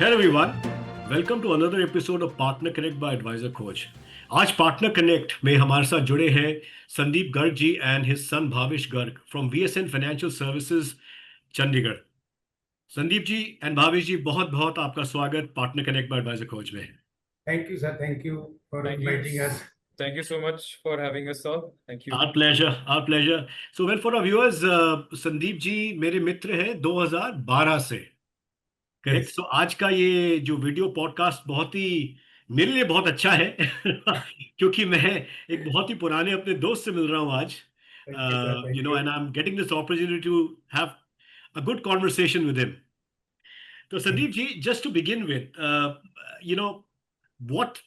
Hello everyone, welcome to another episode of Partner Connect by Advisor Coach. आज partner connect में हमारे साथ जुड़े हैं Sandeep Garg ji and his son Bhavesh Garg from VSN financial services Chandigarh. Sandeep ji and Bhavesh ji, बहुत बहुत आपका स्वागत partner connect by advisor coach में। Thank you, sir. Thank you for inviting us. Thank you so much for having us, sir. Thank you. Our pleasure, our pleasure. So well, for our viewers, Sandeep ji मेरे मित्र हैं 2012 से, correct. Yes. सो आज का ये जो video podcast बहुत ही मेरे लिए बहुत अच्छा है क्योंकि मैं एक बहुत ही पुराने अपने दोस्त से मिल रहा हूँ आज, Thank you, sir. Thank you know, you. and I'm getting this opportunity to have a good conversation with him. So Sandeep ji, just to begin with, you know, what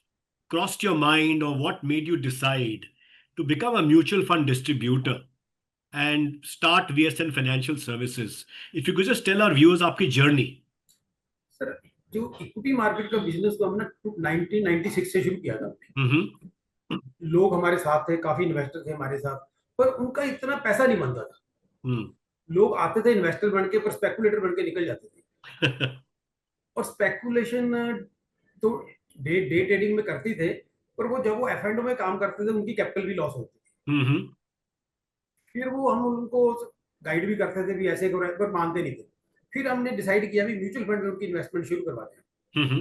crossed your mind or what made you decide to become a mutual fund distributor and start VSN Financial Services? If you could just tell our viewers आपकी journey. Sir, जो equity market का business तो हमने 1996 से शुरू किया था। Mm-hmm. लोग हमारे साथ थे, काफी इन्वेस्टर थे हमारे साथ, पर उनका इतना पैसा नहीं बनता था। लोग आते थे इन्वेस्टर बन के, पर स्पेकुलेटर बन के निकल जाते थे। और स्पेकुलेशन तो डे ट्रेडिंग में करते थे, पर वो जब वो F&O में काम करते थे उनकी कैपिटल भी लॉस होती थी। Mm-hmm. फिर वो हम उनको गाइड भी करते थे भी ऐसे करो, पर मानते नहीं थे। फिर हमने डिसाइड किया भी म्यूचुअल फंड में उनकी इन्वेस्टमेंट शुरू करवाते हैं। Mm-hmm.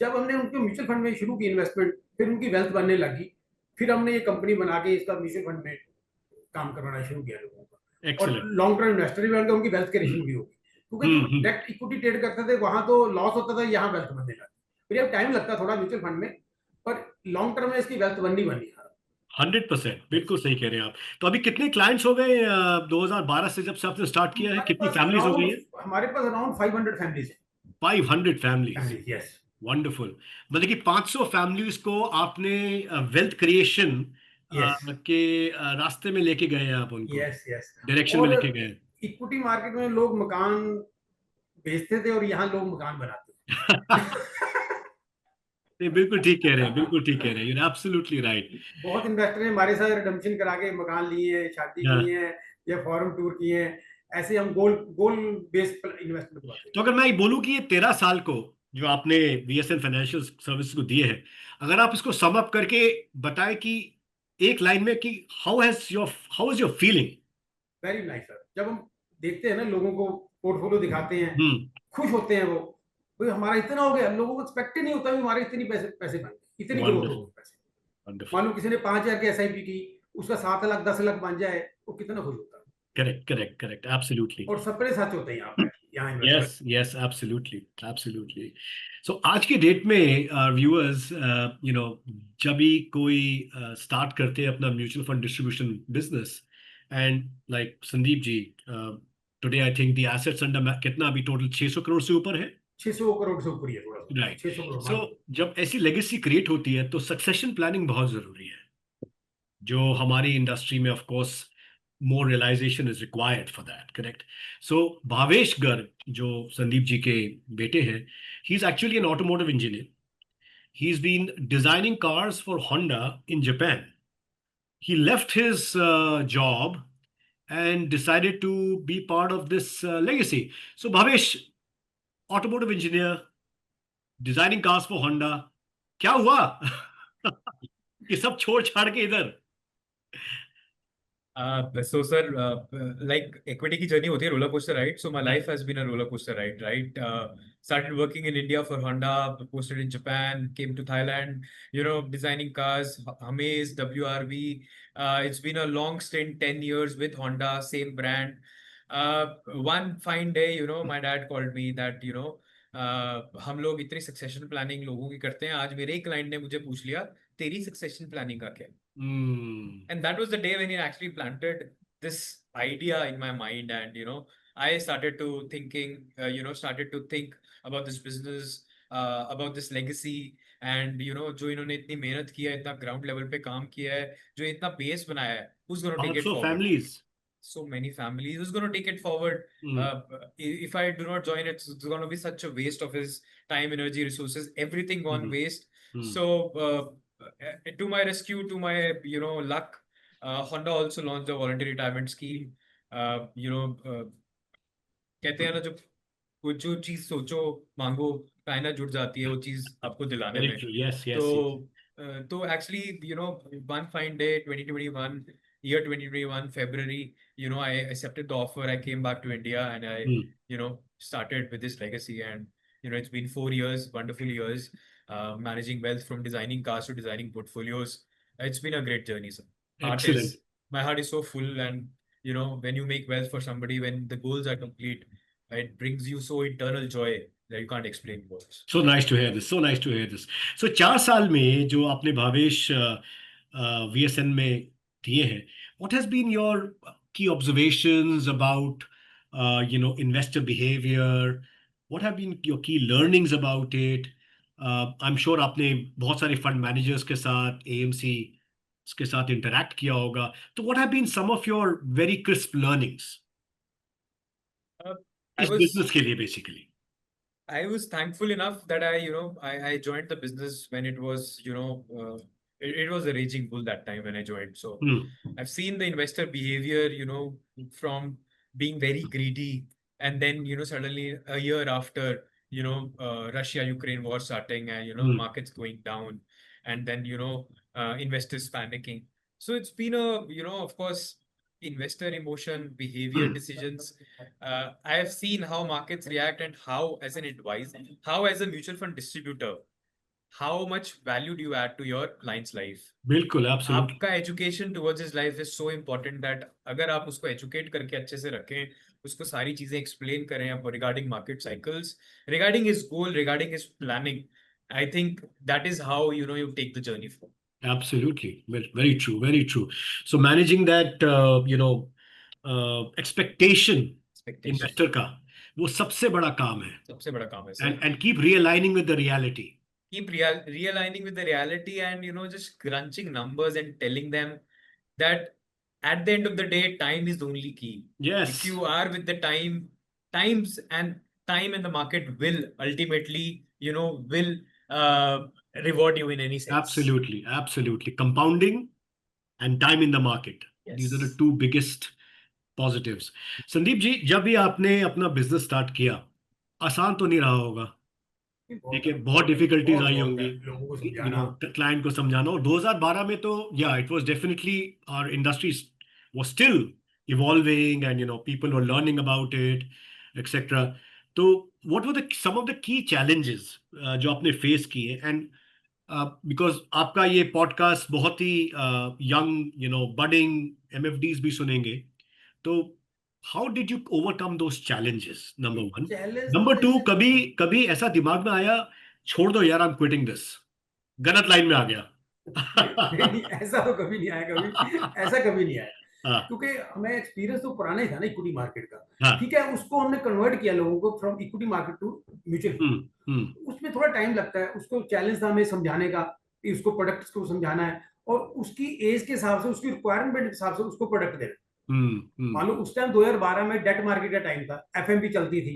जब हमने उनके म्यूचुअल फंड में शुरू की इन्वेस्टमेंट, फिर उनकी वेल्थ बनने लगी। फिर हमने ये कंपनी बना के इसका म्यूचुअल फंड में काम करवाना शुरू किया लोगों का, और Excellent. लॉन्ग टर्म इन्वेस्टर भी बन गए, उनकी वेल्थ क्रिएशन भी होगी। क्योंकि जो डायरेक्ट इक्विटी ट्रेड करते थे वहां तो लॉस होता था, यहाँ वेल्थ बनने लगी। फिर अब टाइम लगता थोड़ा म्यूचुअल फंड में, पर लॉन्ग टर्म में इसकी वेल्थ बननी 100%, बिल्कुल सही कह रहे हैं आप। तो अभी कितने क्लाइंट्स हो गए 2012 से जब से आपने स्टार्ट किया है? कितनी फैमिलीज हो गई है? हमारे पास अराउंड 500 फैमिलीज है। 500 फैमिलीज, यस। वंडरफुल। मतलब कि 500 फैमिलीज को आपने वेल्थ क्रिएशन के रास्ते में लेके गए हैं आप उनको। यस यस, डायरेक्शन में लेके गए। इक्विटी मार्केट में लोग मकान बेचते थे और यहाँ लोग मकान बनाते नहीं, बिल्कुल ठीक कह रहे हैं, बिल्कुल ठीक कह रहे हैं, यू आर एब्सोल्युटली राइट। बहुत इन्वेस्टर ने हमारे साथ रिडम्पशन करा के मकान लिए हैं, शादी की है या फॉरेन टूर किए हैं। ऐसे हम गोल बेस्ड इन्वेस्टमेंट करते हैं। तो अगर मैं ये बोलूं कि ये 13 साल को जो आपने VSN फाइनेंशियल सर्विस को दिए हैं, अगर आप इसको सम अप करके बताएं कि एक लाइन में कि how is your feeling? Very nice sir. जब हम देखते हैं ना, लोगों को पोर्टफोलियो दिखाते हैं, खुश होते हैं वो, भाई हमारा इतना हो गया। लोगों को एक्सपेक्ट ही नहीं होता भी हमारे इतनी पैसे बन गए, इतनी ग्रोथ होगी पैसे। मालूम किसी ने 5,000 की SIP की, उसका 7 लाख 10 लाख बन जाए, वो कितना खुश होता है। Correct, absolutely. और सपने सच होते हैं यहाँ पे, यस, एब्सोल्युटली। सो आज की डेट में व्यूअर्स, यू नो, जब भी कोई स्टार्ट करते हैं अपना mutual fund distribution business, and like Sandeep ji, today I think the assets under कितना अभी टोटल 600 करोड़ से ऊपर है। 600 करोड़ से ऊपर ही है थोड़ा सा। राइट। 600 करोड़। सो जब ऐसी लेगेसी क्रिएट होती है तो सक्सेशन प्लानिंग बहुत जरूरी है, जो हमारी इंडस्ट्री में of course more realization is required for that, correct? So Bhavesh Garg, जो संदीप जी के बेटे हैं, he's actually an automotive engineer. He's been designing cars for Honda in Japan. He left his job and decided to be part of this legacy. So Bhavesh, automotive engineer, designing cars for Honda, क्या हुआ कि सब छोड़ छाड़ के इधर? So sir, like equity की journey होती है roller coaster ride. So my life has been a roller coaster ride, right? Started working in India for Honda, posted in Japan, came to Thailand, you know, designing cars, Amaze, WRV. It's been a long stint, 10 years with Honda, same brand. One fine day, you know, my dad called me that, you know, हम लोग इतनी succession planning लोगों की करते हैं, आज मेरे ही client ने मुझे पूछ लिया तेरी सक्सेशन प्लानिंग का क्या? And that was the day when he actually planted this idea in my mind, and you know, I started to started to think about this business, about this legacy, and you know, जो इन्होंने इतनी मेहनत किया है, इतना ground level पे काम किया है, जो इतना बेस बनाया है, who's going to take it forward? Families. So many families, who's going to take it forward? If I do not join it, it's going to be such a waste of his time, energy, resources, everything gone waste. So to my rescue, to my, you know, luck, Honda also launched a voluntary retirement scheme. You know, कहते हैं ना, जो चीज सोचो मांगो कायनात जुट जाती है वो चीज आपको दिलाने Very में। true. Yes, yes, yes. तो actually one fine day 2021 year 2021 February, I accepted the offer. I came back to India and I started with this legacy. And it's been 4 years, wonderful years, managing wealth from designing cars to designing portfolios. It's been a great journey, sir. Excellent. My heart is so full. And when you make wealth for somebody, when the goals are complete, it brings you so eternal joy that you can't explain words. So nice to hear this. So nice to hear this. So 4 साल में जो आपने Bhavesh VSN में दिए हैं, what has been your key observations about investor behavior? What have been your key learnings about it? I'm sure आपने बहुत सारे फंड मैनेजर्स के साथ, AMC के साथ इंटरैक्ट किया होगा. तो what have been some of your very crisp learnings इस बिजनेस के लिए basically? I was thankful enough that I joined the business when it was, it was a raging bull that time when I joined. So I've seen the investor behavior, from being very greedy, and then, suddenly a year after, Russia-Ukraine war starting and, markets going down, and then, investors panicking. So it's been of course, investor emotion, behavior, decisions. I have seen how markets react and how, as an advisor, how as a mutual fund distributor, how much value do you add to your client's life? बिल्कुल, absolutely. आपका education towards his life is so important that अगर आप उसको educate करके अच्छे से रखें, उसको सारी चीजें explain करें आप regarding market cycles, regarding his goal, regarding his planning, I think that is how you take the journey forward. Absolutely. Very true. Very true. So managing that, expectation investor का, वो सबसे बड़ा काम है. सबसे बड़ा काम है, sir. And keep realigning with the reality. Keep realigning with the reality and, just crunching numbers and telling them that at the end of the day, time is the only key. Yes. If you are with the time and the market will ultimately, will reward you in any sense. Absolutely. Absolutely. Compounding and time in the market. Yes. These are the two biggest positives. Sandeep ji, जब भी आपने अपना business start किया, आसान तो नहीं रहा होगा. देखिए, बहुत डिफिकल्टीज आई होंगी क्लाइंट को समझाना. और 2012 में तो it was definitely our industry was still evolving and people were learning about it etcetera. तो what were the some of the key challenges जो आपने फेस किए? एंड बिकॉज आपका ये पॉडकास्ट बहुत ही यंग बडिंग MFDs भी सुनेंगे, तो how did you overcome those challenges? Number one. Number two, कभी ऐसा दिमाग में आया, छोड़ दो यार, I'm quitting this, गलत लाइन में आ गया? नहीं, ऐसा तो कभी नहीं आया. ऐसा कभी नहीं आया. क्योंकि हमें एक्सपीरियंस तो पुराना ही था ना इक्विटी मार्केट का. ठीक है, उसको हमने कन्वर्ट किया लोगों को from equity market to mutual fund. उसमें थोड़ा टाइम लगता है. उसको चैलेंज था हमें समझाने का कि उसको प्रोडक्ट्स को समझाना है और उसकी एज के हिसाब से, उसकी रिक्वायरमेंट के हिसाब से उसको प्रोडक्ट देना. मान लो उस टाइम 2012 में डेट मार्केट का टाइम था, FMP चलती थी.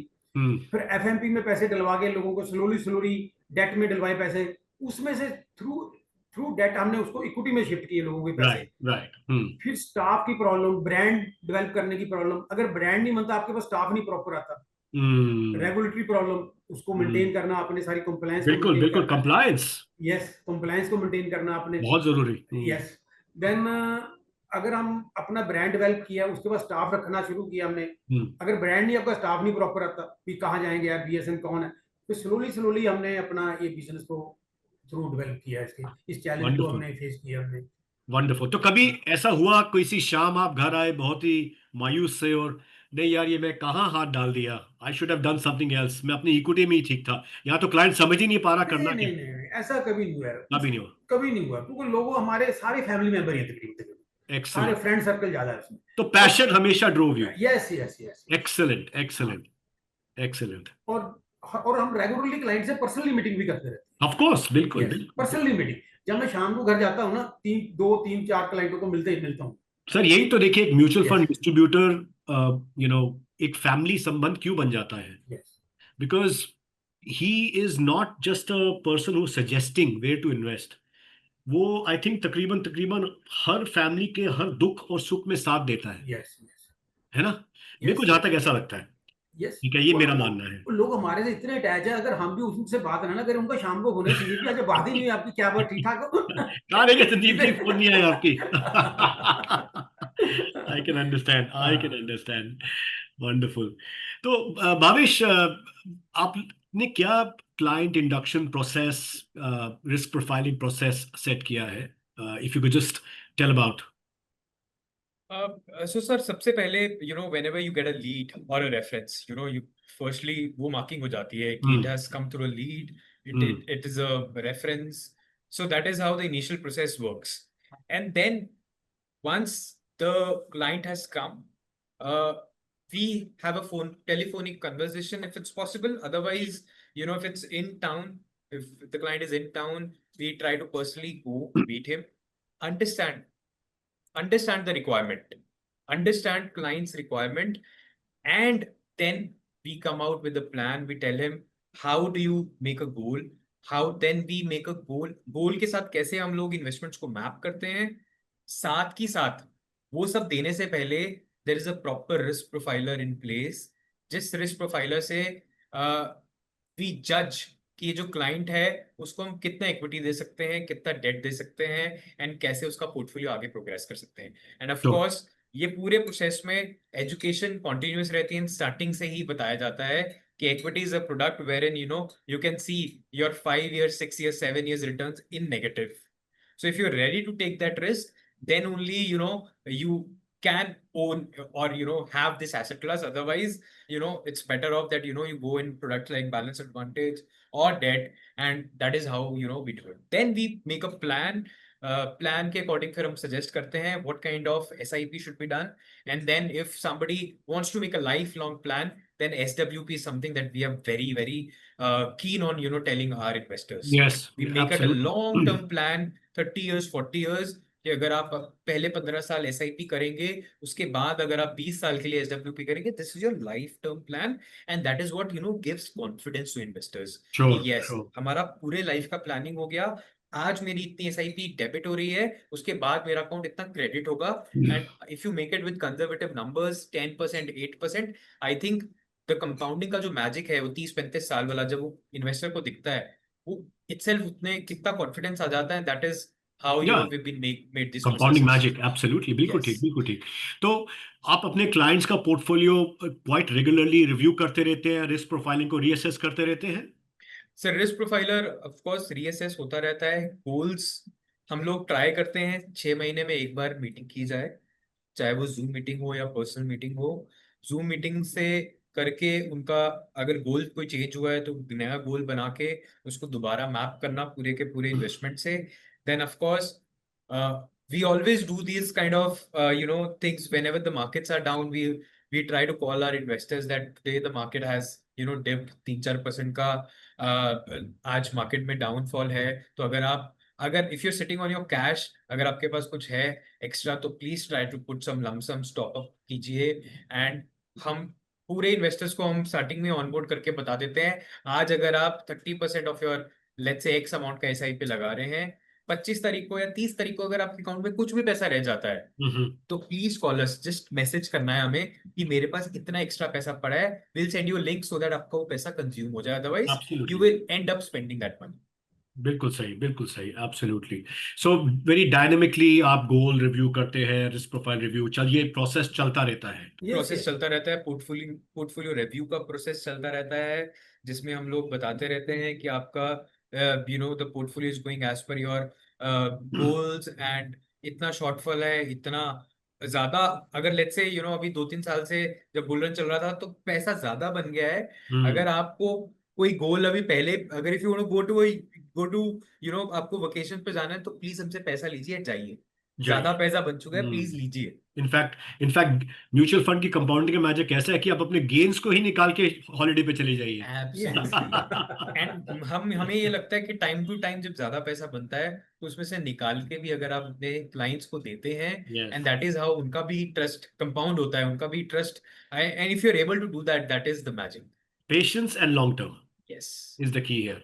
फिर FMP में पैसे डलवा के लोगों को स्लोली डेट में डलवाए पैसे. उसमें से थ्रू डेट हमने उसको इक्विटी में शिफ्ट किए लोगों के पैसे. राइट. फिर स्टाफ की प्रॉब्लम, ब्रांड डेवलप करने की प्रॉब्लम. अगर ब्रांड नहीं बनता, आपके पास स्टाफ नहीं प्रॉपर आता. रेगुलेटरी प्रॉब्लम, उसको मेंटेन करना, अपने सारी कंप्लायंस. बिल्कुल कंप्लायंस. यस, कंप्लायंस को मेंटेन करना आपने, बहुत जरूरी. यस. देन अगर हम अपना ब्रांड डेवलप किया, उसके बाद स्टाफ रखना शुरू किया हमने. अगर ब्रांड नहीं, आपका स्टाफ नहीं प्रॉपर आता, फिर कहाँ जाएंगे यार, BSN कौन है? फिर स्लोली हमने अपना ये बिजनेस को थ्रू डेवलप किया. इस चैलेंज को हमने फेस किया हमने. वंडरफुल. तो कभी ऐसा हुआ, कोई सी शाम आप घर आए बहुत ही मायूस से, और नहीं यार, ये मैं कहाँ हाथ डाल दिया, I should have done something else, मैं अपनी इक्विटी में ही ठीक था, यहाँ तो क्लाइंट समझ ही नहीं पा रहा करना क्या? नहीं, ऐसा कभी नहीं हुआ. कभी नहीं हुआ. क्योंकि लोग हमारे सारे फैमिली मेंबर हैं तकरीबन. सारे फ्रेंड सर्कल ज्यादा है उसमें. तो पैशन हमेशा ड्रोव यू. यस. एक्सीलेंट. और हम रेगुलरली क्लाइंट से पर्सनली मीटिंग भी करते रहते हैं. ऑफ कोर्स, बिल्कुल. Personally meeting. जब मैं शाम को घर जाता हूँ ना, 2-3-4 क्लाइंटों को मिलता हूँ. सर, यही तो देखिए, एक म्यूचुअल फंड डिस्ट्रीब्यूटर एक फैमिली संबंध क्यों बन जाता है? Because he is not just a person who suggesting where to invest. वो आई थिंक तकरीबन हर फैमिली के हर दुख और सुख में साथ देता है. yes. है ना? मेरे को जहां तक ऐसा लगता है. यस, ठीक है, ये मेरा मानना है। लोग हमारे से इतने अटैच है, अगर हम भी उनसे बात ना करें, उनका शाम को होने संदीप जी आज बात ही नहीं हुई आपकी, क्या बात, ठीक ठाक हो? कहा नहीं कि संदीप जी फोन नहीं आया आपकी। I can understand, I can understand. Wonderful. तो भावेश, आपने क्या client induction process, risk profiling process set किया है? If you could just tell about. So sir, सबसे पहले whenever you get a lead or a reference, you firstly वो marking हो जाती है कि it has come through a lead, it is a reference. So that is how the initial process works. And then once the client has come, we have a telephonic conversation if it's possible. Otherwise, if it's in town, if the client is in town, we try to personally go meet him, understand the requirement, understand client's requirement, and then we come out with a plan. We tell him how do you make a goal, how then we make a goal के साथ कैसे हम लोग investments को map करते हैं। साथ की साथ वो सब देने से पहले there is a proper risk profiler in place, जिस रिस्क प्रोफाइलर से वी जज कि ये जो क्लाइंट है उसको हम कितना इक्विटी दे सकते हैं, कितना डेट दे सकते हैं, एंड कैसे उसका पोर्टफोलियो आगे प्रोग्रेस कर सकते हैं। एंड ऑफ कोर्स ये पूरे प्रोसेस में एजुकेशन कॉन्टिन्यूस रहती है, स्टार्टिंग से ही बताया जाता है कि equity is a product wherein you can see your 5 years, 6 years, 7 years returns in negative. So if you're ready to take that risk, then only you can own or have this asset class. Otherwise, it's better off that you go in products like balance advantage or debt, and that is how we do it. Then we make a plan. Plan के according फिर हम suggest करते हैं what kind of SIP should be done, and then if somebody wants to make a lifelong plan, then SWP is something that we are very, very keen on telling our investors. Yes, we make it a absolutely. long-term plan, 30 years, 40 years, कि अगर आप पहले 15 साल SIP करेंगे, उसके बाद अगर आप 20 साल के लिए SWP करेंगे, this is your life term plan, and that is what gives confidence to investors. Sure, yes, sure. हमारा पूरे लाइफ का प्लानिंग हो गया, आज मेरी इतनी SIP डेबिट हो रही है, उसके बाद मेरा अकाउंट इतना क्रेडिट होगा, and if you make it with conservative numbers 10%, 8%, I think the compounding का जो मैजिक है वो 30-35 साल वाला जब वो इन्वेस्टर को दिखता है, वो इटसेल्फ उतने कितना कॉन्फिडेंस आ जाता है, that is how we've been made this compounding processes. Magic, absolutely, बिल्कुल Yes. ठीक, बिल्कुल ठीक। तो आप अपने क्लाइंट्स का पोर्टफोलियो क्वाइट रेगुलरली रिव्यू करते रहते हैं, रिस्क प्रोफाइलिंग को रीअसेस करते रहते हैं? Sir risk profiler of course reassess होता रहता है। गोल्स हम लोग ट्राई करते हैं 6 महीने में एक बार मीटिंग की जाए, चाहे वो जूम मीटिंग हो या पर्सनल मीटिंग हो। जूम मीटिंग से करके उनका अगर गोल कोई चेंज हुआ है तो नया गोल बना के उसको दोबारा मैप करना पूरे के पूरे इन्वेस्टमेंट से। Then of course we always do these kind of things whenever the markets are down. We try to call our investors that today the market has dipped 3-4% का आज मार्केट में डाउनफॉल है, तो अगर if you sitting on your cash, अगर आपके पास कुछ है एक्स्ट्रा, तो please try to put some lump sum stock up कीजिए। एंड हम पूरे इन्वेस्टर्स को हम स्टार्टिंग में ऑनबोर्ड करके बता देते हैं, आज अगर आप 30% of your let's say x amount का SIP लगा रहे हैं, 25 तारीख को या 30 तारीख को अगर आपके अकाउंट में कुछ भी पैसा रह जाता है तो please call us, just message करना है हमें कि मेरे पास इतना एक्स्ट्रा पैसा पड़ा है, will send you link so that आपका वो पैसा कंज्यूम हो जाए, otherwise you will and up spending that money. बिल्कुल सही, बिल्कुल सही, एब्सोल्युटली। सो वेरी डायनेमिकली आप गोल रिव्यू करते हैं, रिस्क प्रोफाइल रिव्यू, चलिए प्रोसेस चलता रहता है। प्रोसेस चलता रहता है, पोर्टफोलियो रिव्यू का प्रोसेस चलता रहता है, जिसमें हम लोग बताते रहते हैं कि आपका the portfolio is going as per your goals, and इतना शॉर्टफॉल है, इतना ज्यादा। अगर लेट्स से अभी 2-3 साल से जब बुल रन चल रहा था तो पैसा ज्यादा बन गया है। अगर आपको कोई गोल अभी पहले, अगर if you want to go to आपको वेकेशन पे जाना है तो प्लीज हमसे पैसा लीजिए, जाइए, ज्यादा पैसा बन चुका है, प्लीज लीजिए। इनफैक्ट म्यूचुअल फंड की कंपाउंडिंग का मैजिक ऐसा है कि आप अपने गेन्स को ही निकाल के हॉलिडे पे चले जाइए। एंड हमें ये लगता है कि टाइम टू टाइम जब ज्यादा पैसा बनता है तो उसमें से निकाल के भी अगर आप अपने क्लाइंट्स को देते हैं, एंड दैट इज हाउ उनका भी ट्रस्ट कंपाउंड होता है, उनका भी trust, and if you are able to do that, that is the magic. Patience and long term is the key here.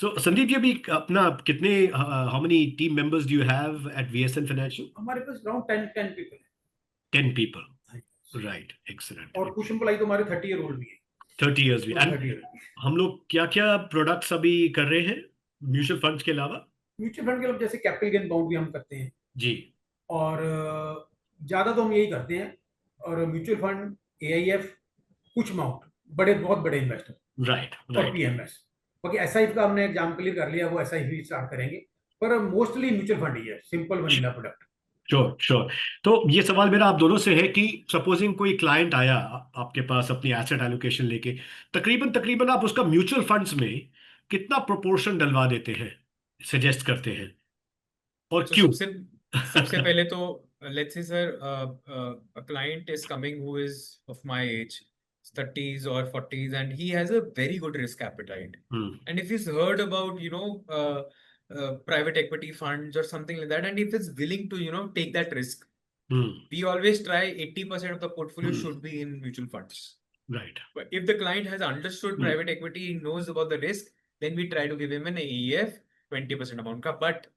So Sandeep ji, अभी अपना कितने how many team members do you have at VSN Financial? हमारे पास around 10 people। 10 people. Right, excellent. और कुसुम ply तो हमारे 30 year old भी है। 30 years भी। एंड 30 ईयर हम लोग क्या क्या प्रोडक्ट्स अभी कर रहे हैं म्यूचुअल फंड्स के अलावा? म्यूचुअल फंड के लोग जैसे कैपिटल गेन बाउंड भी हम करते हैं, जी। और ज्यादा तो हम यही करते हैं। और म्यूचुअल फंड, एआईएफ, कुछ अमाउंट, बड़े बहुत बड़े इन्वेस्टर, राइट, और राइट। पीएमएस। बाकी एसआईपी का हमने एग्जाम क्लियर कर लिया, वो एसआईपी स्टार्ट करेंगे, पर मोस्टली म्यूचुअल फंड ही है, simple vanilla product. Sure, sure. तो ये सवाल मेरा आप दोनों से है कि सपोजिंग कोई क्लाइंट आया आपके पास अपनी एसेट एलोकेशन लेके, तकरीबन तकरीबन आप उसका म्यूचुअल फंड्स में कितना प्रोपोर्शन डलवा देते हैं, सजेस्ट करते हैं, और So क्यों? सबसे पहले तो let's say sir, a client is coming who is of my age, 30s or 40s, and he has a very good risk appetite. Hmm, And if he's heard about, private equity funds or something like that, and if he's willing to, take that risk, hmm, we always try 80% of the portfolio should be in mutual funds. Right. But if the client has understood private equity, he knows about the risk, then we try to give him an AEF 20% amount का. But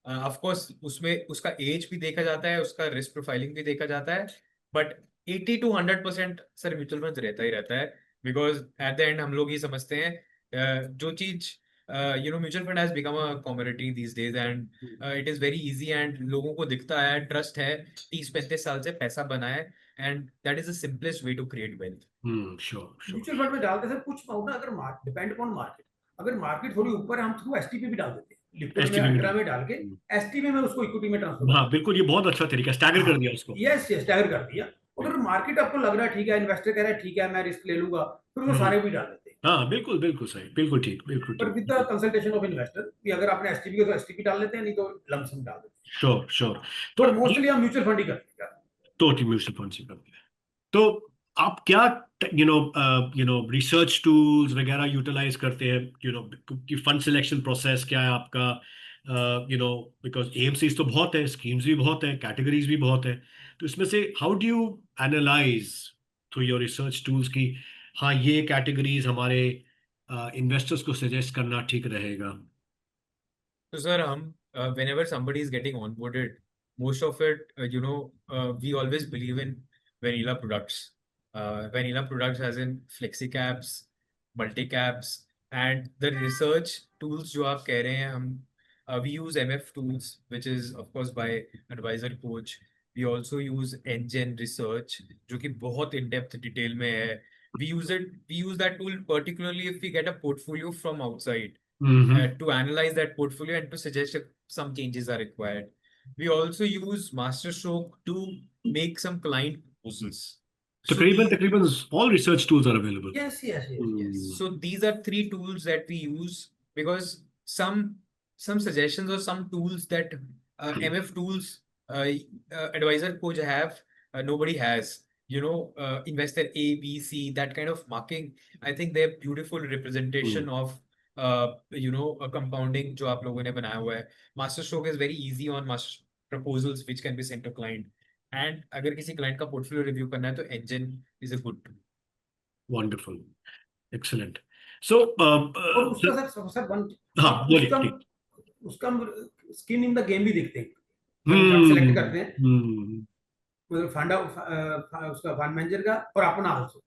of course उसमें उसका as भी देखा जाता है, उसका risk profiling भी देखा जाता है, but 80 to 100% sir mutual fund रहता ही रहता है, बिकॉज एट द एंड हम लोग ये समझते हैं जो चीज mutual fund has become a commodity these days, and it is very easy, and लोगों को दिखता है, ट्रस्ट है, 30-35 साल से पैसा बना है, and that is the simplest way to create wealth. Sure, sure. Mutual fund में डालते सर कुछ अमाउंट ना, अगर डिपेंड अपॉन मार्केट, अगर मार्केट थोड़ी ऊपर है हम थ्रू एसटीपी भी डाल देते हैं, लिक्विड में एसटीपी में अल्ट्रा में डाल के हम्म, एसटीपी में उसको इक्विटी में ट्रांसफर हाँ बिल्कुल, ये बहुत अच्छा तरीका, स्टैगर कर दिया उसको। यस यस टैगर कर दिया। अगर मार्केट आपको लग रहा है ठीक है, इन्वेस्टर कह रहा है ठीक है मैं रिस्क ले लूंगा, फिर वो सारे भी डाल देते हैं, हाँ बिल्कुल, बिल्कुल सही, बिल्कुल ठीक, बिल्कुल पर ठीक। With the consultation of investor कि अगर आपने एसटीपी को तो एसटीपी डाल लेते हैं, नहीं तो लमसम डाल देते हैं, श्योर, श्योर। पर तो मोस्टली हम म्यूचुअल फंड ही करते हैं। तो म्यूचुअल फंड से करते हैं। तो आप क्या रिसर्च टूल्स वगैरह यूटिलाइज करते हैं, कि फंड सिलेक्शन प्रोसेस क्या है आपका? बिकॉज एएमसीज तो बहुत है, स्कीम्स भी बहुत है, कैटेगरीज भी बहुत है, तो इसमें से how do you analyse through your research tools की हाँ ये कैटेगरीज हमारे इन्वेस्टर्स को सजेस्ट करना ठीक रहेगा? So, sir, whenever somebody is getting onboarded, most of it, we always believe in vanilla products. Vanilla products as in flexi caps, multi caps, and the research tools जो आप कह रहे हैं, we use MF tools, which is of course by Advisor Coach. We also use Engine Research, जो कि बहुत in-depth detail में है. We use that tool particularly if we get a portfolio from outside. To analyze that portfolio and to suggest if some changes are required. We also use MasterStroke to make some client proposals. तकरीबन all research tools are available. Yes, yes, yes. Yes. So these are 3 tools that we use, because some suggestions or some tools that MF tools, Advisor Coach have, nobody has. Investor A, B, C, that kind of marking. I think they're beautiful representation of a compounding जो आप लोगों ने बनाया हुआ है. MasterStroke is very easy on master proposals which can be sent to client. And अगर किसी client का portfolio review करना है तो Engine is a good tool. Wonderful, excellent. So, और उसका सर वन, हाँ बोलिए, उसका ठीक। उसका स्किन इन द गेम भी देखते हैं जब हम फंड सेलेक्ट करते हैं, फंड उसका फंड मैनेजर का और अपना आल्सो।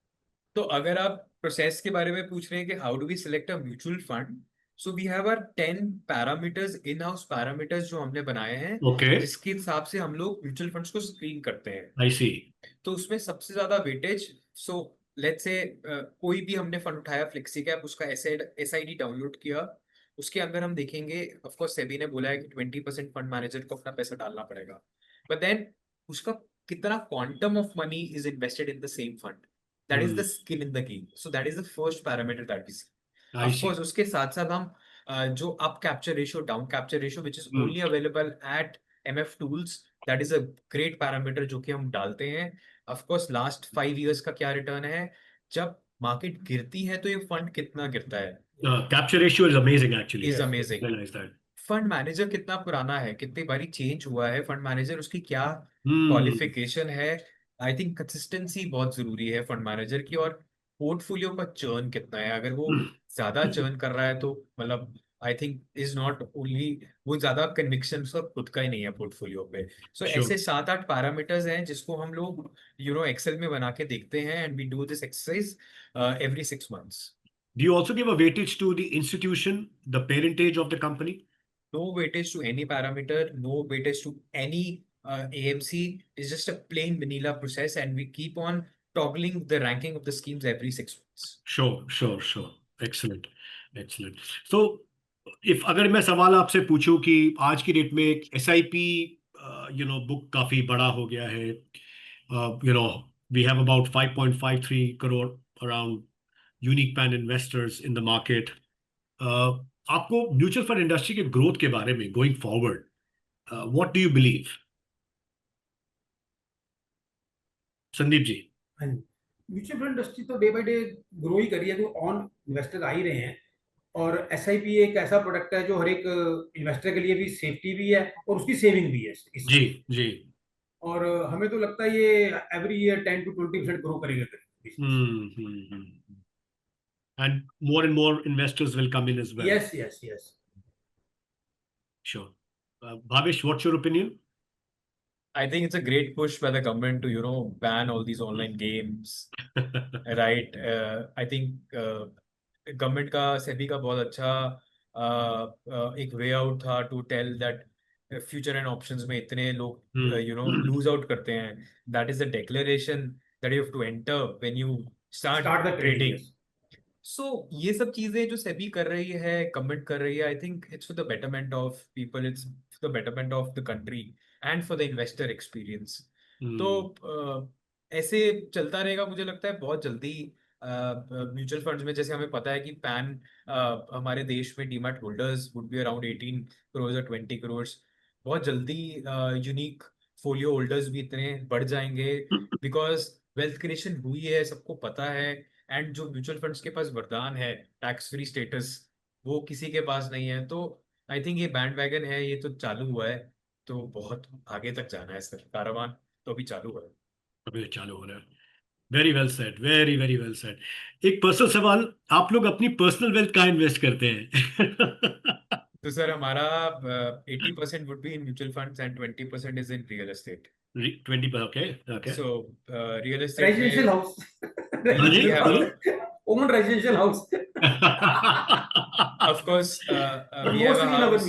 तो अगर आप प्रोसेस के बारे में पूछ रहे हैं कि how do we select a mutual fund, so we have our 10 parameters, in house parameters जो हमने बनाए हैं, ओके, जिसके हिसाब से हम लोग म्यूचुअल फंड्स को स्क्रीन करते हैं. आई सी। तो उसमें सबसे ज्यादा वेटेज, सो लेट्स से कोई भी हमने फंड उठाया, फ्लेक्सी कैप, उसका एसआईडी डाउनलोड किया, उसके अंदर हम देखेंगे, ऑफ कोर्स सेबी ने बोला है कि 20% फंड मैनेजर को अपना पैसा डालना पड़ेगा, बट देन उसका कितना quantum of money is invested in the same fund, that is the skin in the game. So that is the first parameter that we see. Of course उसके साथ साथ हम जो up capture ratio, down capture ratio, which is only available at MF tools, that is a great parameter जो कि हम डालते हैं. ऑफ कोर्स लास्ट 5 इयर्स का क्या रिटर्न है, जब मार्केट गिरती है तो ये फंड कितना गिरता है, capture ratio is amazing, actually is amazing. Realise that. Fund manager कितना पुराना है, कितनी बारी चेंज हुआ है फंड मैनेजर, उसकी क्या क्वालिफिकेशन है. आई थिंक कंसिस्टेंसी बहुत जरूरी है फंड मैनेजर की, और पोर्टफोलियो का चर्न कितना है. अगर वो ज्यादा चर्न कर रहा है तो मतलब I think is not only, वो ज्यादा कन्विक्शन उसका खुद का ही नहीं है पोर्टफोलियो पे. सो ऐसे 7-8 पैरामीटर्स हैं जिसको हम लोग एक्सेल में बना के देखते हैं, and we do this exercise every 6 months. Do you also give a weightage to the institution, the parentage of the company? No weightage to any parameter, no weightage to any AMC. It's just a plain vanilla process, and we keep on toggling the ranking of the schemes every 6 months. Sure. Excellent. So, if अगर मैं सवाल आपसे पूछूं कि आज की date में एक SIP बुक काफी बड़ा हो गया है, we have about 5.53 crore around unique pan investors in the market. आपको म्यूचुअल फंड इंडस्ट्री के ग्रोथ के बारे में going forward, what do you believe? Sandeep ji. Mutual fund industry तो डे बाय डे ग्रो ही कर रही है, तो ऑन इन्वेस्टर आ ही रहे हैं, और SIP एक ऐसा प्रोडक्ट है जो हर एक इन्वेस्टर के लिए भी सेफ्टी भी है और उसकी सेविंग भी है जी. और हमें तो लगता है ये एवरी ईयर 10 to 20% ग्रो करेगा. And more investors will come in as well. Yes. Sure. Bhavesh, what's your opinion? I think it's a great push by the government to, ban all these online games. Right. I think government का SEBI का बहुत अच्छा एक way out था to tell that future and options में इतने लोग lose out करते हैं. That is the declaration that you have to enter when you start the trading. So ये सब चीजें जो सेबी कर रही है, गवर्नमेंट कर रही है, I think it's for the betterment of people, it's for the betterment of the country and for the investor experience. तो ऐसे चलता रहेगा. मुझे लगता है बहुत जल्दी म्यूचुअल फंड्स में, जैसे हमें पता है कि पैन हमारे देश में demat holders would be around 18 crores और 20 crores. बहुत जल्दी यूनिक फोलियो होल्डर्स भी इतने बढ़ जाएंगे बिकॉज वेल्थ क्रिएशन हुई है, सबको पता है. एंड जो म्यूचुअल फंड्स के पास वरदान है टैक्स फ्री स्टेटस, वो किसी के पास नहीं है. तो आई थिंक ये बैंड वैगन है, ये तो चालू हुआ है, तो बहुत आगे तक जाना है सर. कारवान तो अभी चालू हो रहा है. अभी चालू हो रहा है. Very well said, very very well said. एक पर्सनल सवाल, आप लोग अपनी पर्सनल वेल्थ कहाँ इन्वेस्ट करते हैं? तो सर हमारा 80% would be in mutual funds and 20% is in real estate. 20%, okay. So real estate residential house. we have own residential house. Of course, but we have a mostly in our house.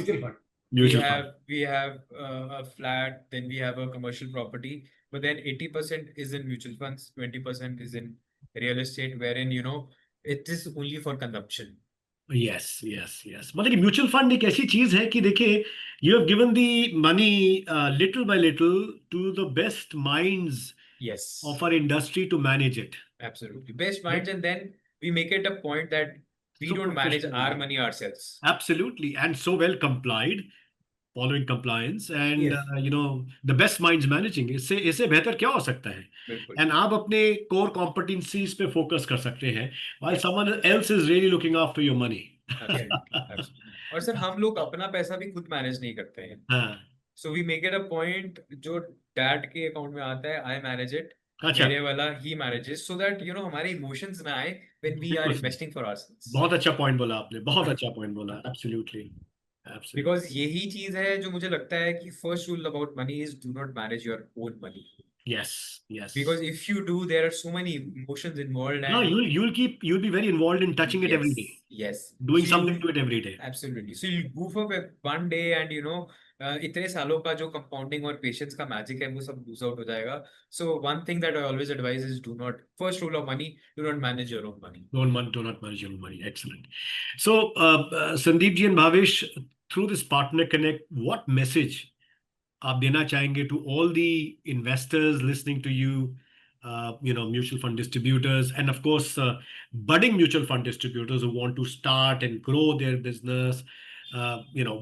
mutual fund. We have a flat, then we have a commercial property, but then 80% is in mutual funds, 20% is in real estate, wherein it is only for consumption. Yes. मतलब कि mutual fund एक ऐसी चीज है कि देखिए, you have given the money little by little to the best minds of our industry to manage it. Absolutely, best minds, and then we make it a point that we don't manage our money ourselves. Absolutely, and so well complied, following compliance, and yes. The best minds managing. इससे बेहतर क्या हो सकता है? And आप अपने core competencies पे focus कर सकते हैं, while someone else is really looking after your money. Absolutely. और सर हम लोग अपना पैसा भी खुद मैनेज नहीं करते हैं. हाँ. So we make it a point, जो डैड के अकाउंट में आता है, I manage it. मेरे वाला he manages, so that हमारे इमोशंस में आए when we are investing for ourselves. बहुत अच्छा पॉइंट बोला आपने, बहुत अच्छा पॉइंट बोला. Absolutely. Because यही चीज है जो मुझे लगता है कि first rule about money is do not manage your own money. Yes. Because if you do, there are so many emotions involved. No, you'll be very involved in touching it every day. Yes. Doing something to it every day. Absolutely. So you goof up one day and इतने सालों का जो compounding और patience का magic है वो सब lose out हो जाएगा. So one thing that I always advice is do not, first rule of money, do not manage your own money. Do not manage your own money. Excellent. So, Sandeep ji and Bhavesh, through this partner connect, what message आप देना चाहेंगे to all the investors listening to you, mutual fund distributors, and of course, budding mutual fund distributors who want to start and grow their business?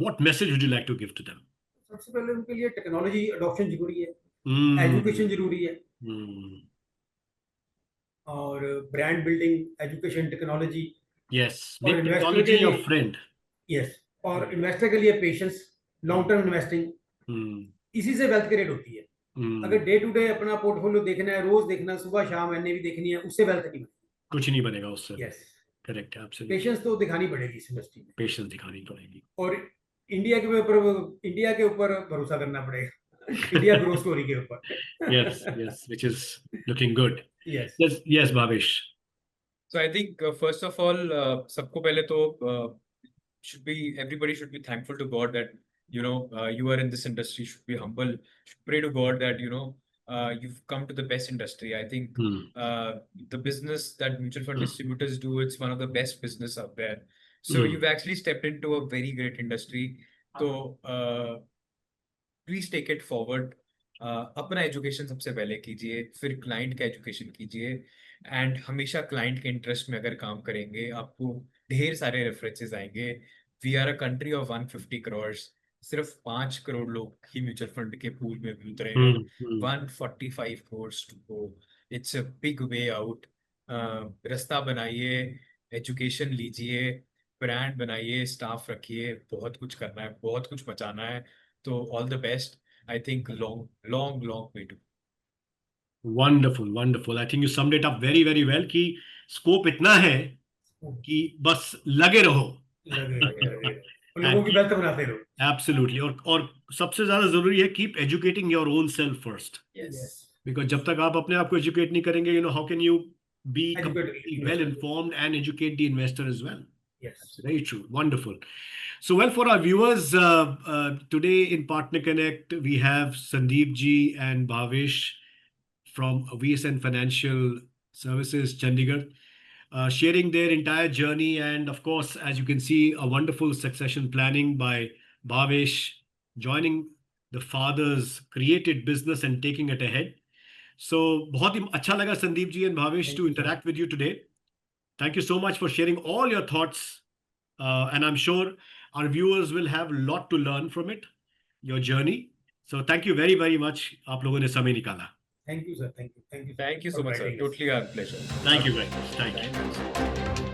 What message would you like to give to them? सबसे पहले उनके लिए technology adoption जरूरी है, education जरूरी है, और brand building, education, technology. Yes, make technology your friend. Yes, और इन्वेस्टर के लिए पेशेंस, लॉन्ग टर्म इन्वेस्टिंग, इसी से वेल्थ क्रिएट होती है. अगर डे टू डे अपना पोर्टफोलियो देखना है, रोज देखना, सुबह शाम एनएवी देखनी है, उससे वेल्थ नहीं बनेगी. कुछ नहीं बनेगा उससे. Yes. Correct, absolutely. पेशेंस तो दिखानी पड़ेगी इस इंडस्ट्री में, पेशेंस दिखानी पड़ेगी, और इंडिया के ऊपर भरोसा करना पड़ेगा, इंडिया ग्रो स्टोरी के ऊपर। yes, yes, which is looking good. Yes. Yes, Bhavesh. So I think first of all, सबको पहले तो everybody should be thankful to God that you are in this industry. Should be humble. Should pray to God that you've come to the best industry. I think the business that mutual fund distributors do, it's one of the best business out there. So you've actually stepped into a very great industry. So please take it forward. अपना education सबसे पहले कीजिए, फिर client का education कीजिए, and हमेशा client के interest में अगर काम करेंगे आपको ढेर सारे रेफरेंसेस आएंगे. We are a country of 150 crore. सिर्फ 5 करोड़ लोग ही म्यूचुअल फंड के पूल में भी उतरे हैं. 145 crore to go. It's a big way out. रास्ता बनाइए, एजुकेशन लीजिए, ब्रांड बनाइए, स्टाफ रखिए. बहुत कुछ करना है, बहुत कुछ बचाना है. तो all the best. I think long way to. Wonderful, wonderful. I think you summed it up very, very well कि स्कोप इतना है कि बस लगे रहो, लोगों की बेहतर बनाते रहो. Absolutely. और सबसे ज्यादा जरूरी है keep educating your own self first. Because जब तक आप अपने आप को एजुकेट नहीं करेंगे, how can you be well informed and educate the investor as well. Yes, very true. Wonderful. So, well, for our viewers, today in Partner Connect, we have Sandeep ji and Bhavesh from VSN Financial Services, Chandigarh, sharing their entire journey. And of course, as you can see, a wonderful succession planning by Bhavesh, joining the father's created business and taking it ahead. So, बहुत ही अच्छा लगा Sandeep ji and Bhavesh to interact with you today. Thank you so much for sharing all your thoughts. And I'm sure our viewers will have a lot to learn from it, your journey. So thank you very, very much. आप लोगों ने समय निकाला. Thank you, sir. Thank you. Thank you so much, sir. Totally our pleasure. Thank you very much. Thank you.